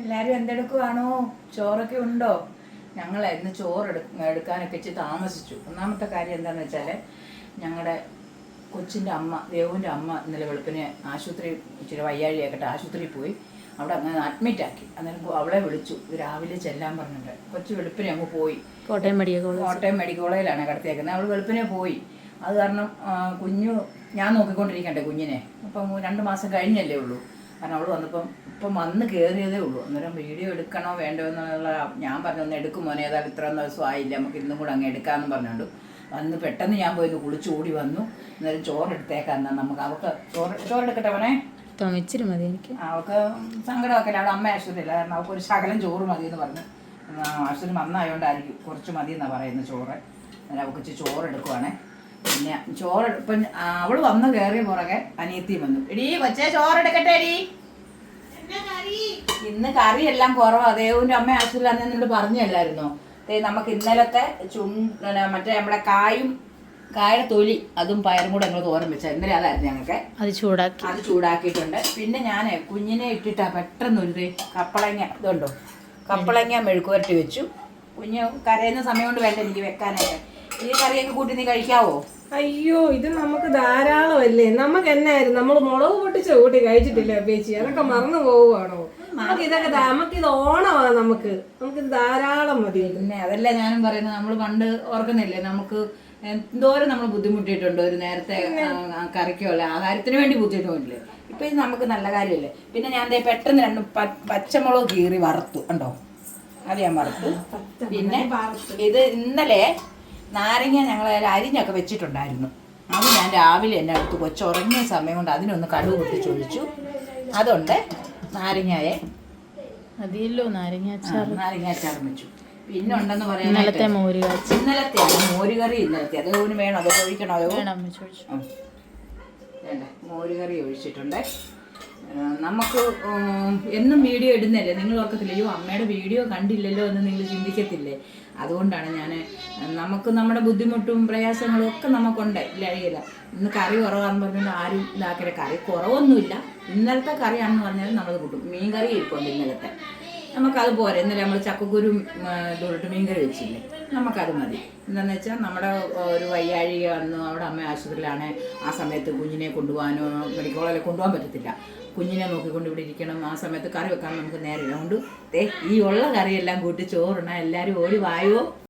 എല്ലാവരും എന്തെടുക്കുവാണോ? ചോറൊക്കെ ഉണ്ടോ? ഞങ്ങൾ ഇന്ന് ചോറ് എടുക്കാനൊക്കെ ഇച്ചിരി താമസിച്ചു. ഒന്നാമത്തെ കാര്യം എന്താണെന്ന് വെച്ചാൽ, ഞങ്ങളുടെ കൊച്ചിൻ്റെ അമ്മ, ദേവുവിൻ്റെ അമ്മ ഇന്നലെ വെളുപ്പിന് ആശുപത്രി ഇച്ചിരി വയ്യാഴിയാക്കട്ടെ ആശുപത്രിയിൽ പോയി. അവിടെ അങ്ങനെ അഡ്മിറ്റാക്കി. അന്നേരം അവളെ വിളിച്ചു, രാവിലെ ചെല്ലാൻ പറഞ്ഞിട്ട്. കൊച്ചു വെളുപ്പിനെ അങ്ങ് പോയി. കോട്ടയം മെഡിക്കൽ കോളേജിലാണ് കിടത്തിയേക്കുന്നത്. അവൾ വെളുപ്പിനെ പോയി. അത് കാരണം കുഞ്ഞു ഞാൻ നോക്കിക്കൊണ്ടിരിക്കണ്ടേ കുഞ്ഞിനെ. അപ്പം 2 മാസം കഴിഞ്ഞല്ലേ ഉള്ളൂ. കാരണം അവൾ ഇപ്പം വന്ന് കയറിയതേ ഉള്ളൂ. അന്നേരം വീഡിയോ എടുക്കണോ വേണ്ടോ എന്നുള്ള ഞാൻ പറഞ്ഞു, ഒന്ന് എടുക്കും മോനെ, ഏതായാലും ഇത്രയും ദിവസം ആയില്ല, നമുക്ക് ഇന്നും കൂടെ അങ്ങ് എടുക്കാമെന്ന് പറഞ്ഞുകൊണ്ട് വന്ന് പെട്ടെന്ന് ഞാൻ പോയി കുളിച്ചോടി വന്നു. അന്നേരം ചോറെടുത്തേക്കാം. എന്നാൽ നമുക്ക് അവൾക്ക് ചോറെടുക്കട്ടെ മോനെ. ഇച്ചിരി മതി എനിക്ക്. അവൾക്ക് സങ്കടമൊക്കെ അവിടെ അമ്മ ആശുപത്രിയില്ല. കാരണം അവൾക്ക് ഒരു ശകലം ചോറ് മതി എന്ന് പറഞ്ഞു. ആശുപത്രി വന്നായോണ്ടായിരിക്കും കുറച്ച് മതി എന്നാണ് പറയുന്നത് ചോറ്. അന്നേരം അവൾക്ക് ഇച്ചിരി ചോറെടുക്കുവാണേ. പിന്നെ ഇപ്പം അവൾ വന്ന് കയറിയ പുറകെ അനിയത്തിയും വന്നു. എടീ കൊച്ചേ ചോറെടുക്കട്ടെ എടീ. ഇന്ന് കറിയെല്ലാം കുറവാണ്. ദേവുവിൻ്റെ അമ്മ ആശുപത്രിയിൽ അന്ന് എന്നോട് പറഞ്ഞല്ലായിരുന്നോ? നമുക്ക് ഇന്നലത്തെ മറ്റേ നമ്മുടെ കായുടെ തൊലി അതും പയറും കൂടെ ഞങ്ങൾ തോരൻ വെച്ചാൽ ഇന്നലെ അതായിരുന്നു ഞങ്ങൾക്ക്. അത് ചൂടാക്കിയിട്ടുണ്ട്. പിന്നെ ഞാൻ കുഞ്ഞിനെ ഇട്ടിട്ടാ പെട്ടെന്നൊരു കപ്പളങ്ങ ഇതുണ്ടോ, കപ്പളങ്ങ മെഴുക്കുവരട്ടി വെച്ചു. കുഞ്ഞ് കരയുന്ന സമയം കൊണ്ട് വേണ്ട എനിക്ക് വെക്കാനായിട്ട്. ഈ കറിയൊക്കെ കൂട്ടി നീ കഴിക്കാവോ? അയ്യോ, ഇത് നമുക്ക് ധാരാളമല്ലേ. നമുക്ക് എന്നായിരുന്നു, നമ്മൾ മുളക് പൊട്ടിച്ച കൂട്ടി കഴിച്ചിട്ടില്ല അപ്പേച്ചി? അതൊക്കെ മറന്നു പോവുകയാണോ? നമുക്കിത് ഓണമാണ്. നമുക്കിത് ധാരാളം മതി. പിന്നെ അതല്ല ഞാനും പറയുന്നത്, നമ്മൾ പണ്ട് ഓർക്കുന്നില്ലേ, നമുക്ക് എന്തോരം നമ്മൾ ബുദ്ധിമുട്ടിയിട്ടുണ്ട് ഒരു നേരത്തെ കറിക്കോ അല്ല ആഹാരത്തിന് വേണ്ടി ബുദ്ധിമുട്ടില്ലേ. ഇപ്പൊ ഇത് നമുക്ക് നല്ല കാര്യമല്ലേ. പിന്നെ ഞാൻ പെട്ടെന്ന് 2 പച്ചമുളക് കീറി വറുത്തു ഉണ്ടോ, അത് ഞാൻ വറുത്തു. പിന്നെ ഇത് ഇന്നലെ നാരങ്ങ ഞങ്ങൾ അരിഞ്ഞൊക്കെ വെച്ചിട്ടുണ്ടായിരുന്നു. അത് ഞാൻ രാവിലെ എന്നെ അടുത്ത് കൊച്ചുറങ്ങിയ സമയം കൊണ്ട് അതിനൊന്ന് കടുക് പൊട്ടിച്ചൊഴിച്ചു. അതുകൊണ്ട് നാരങ്ങയെ നാരങ്ങാച്ചാറും വെച്ചു. പിന്നെ ഉണ്ടെന്ന് പറയാൻ ഇന്നലത്തെ മോരുകറി അതേപോലെ വേണം. അതോ ഒഴിക്കണോ? അതോ മോരുകറി ഒഴിച്ചിട്ടുണ്ട്. നമുക്ക് എന്നും വീഡിയോ ഇടുന്നല്ലേ, നിങ്ങൾ ഓർക്കത്തില്ലേ, അയ്യോ അമ്മയുടെ വീഡിയോ കണ്ടില്ലല്ലോ എന്ന് നിങ്ങൾ ചിന്തിക്കത്തില്ലേ? അതുകൊണ്ടാണ് നമുക്ക് നമ്മുടെ ബുദ്ധിമുട്ടും പ്രയാസങ്ങളും ഒക്കെ നമുക്കുണ്ട്. ഇല്ല ഇന്ന് കറി കുറവാന്ന് പറഞ്ഞുകൊണ്ട് ആരും ഇതാക്കില്ല. കറി കുറവൊന്നുമില്ല. ഇന്നലത്തെ കറിയാണെന്ന് പറഞ്ഞാൽ നമ്മൾ കൂട്ടും. മീൻ കറി ഇരിപ്പുണ്ട് ഇന്നലത്തെ, നമുക്കത് പോരെ. ഇന്നലെ നമ്മൾ ചക്കക്കുരും ഇതുകൊണ്ട് മീൻ കറി വെച്ചില്ലേ, നമുക്കത് മതി. എന്താണെന്ന് വെച്ചാൽ നമ്മുടെ ഒരു വയ്യാഴിക വന്നു, അവിടെ അമ്മ ആശുപത്രിയിലാണ്. ആ സമയത്ത് കുഞ്ഞിനെ കൊണ്ടുപോകാനോ മെഡിക്കൽ കോളേജിൽ കൊണ്ടുപോകാൻ പറ്റത്തില്ല. കുഞ്ഞിനെ നോക്കിക്കൊണ്ട് ഇവിടെ ഇരിക്കണം. ആ സമയത്ത് കറി വെക്കാൻ നമുക്ക് നേരമില്ല. അതുകൊണ്ട് ഈ ഉള്ള കറിയെല്ലാം കൂട്ടി ചോറുണ്ണാൻ എല്ലാവരും ഓടി വായോ.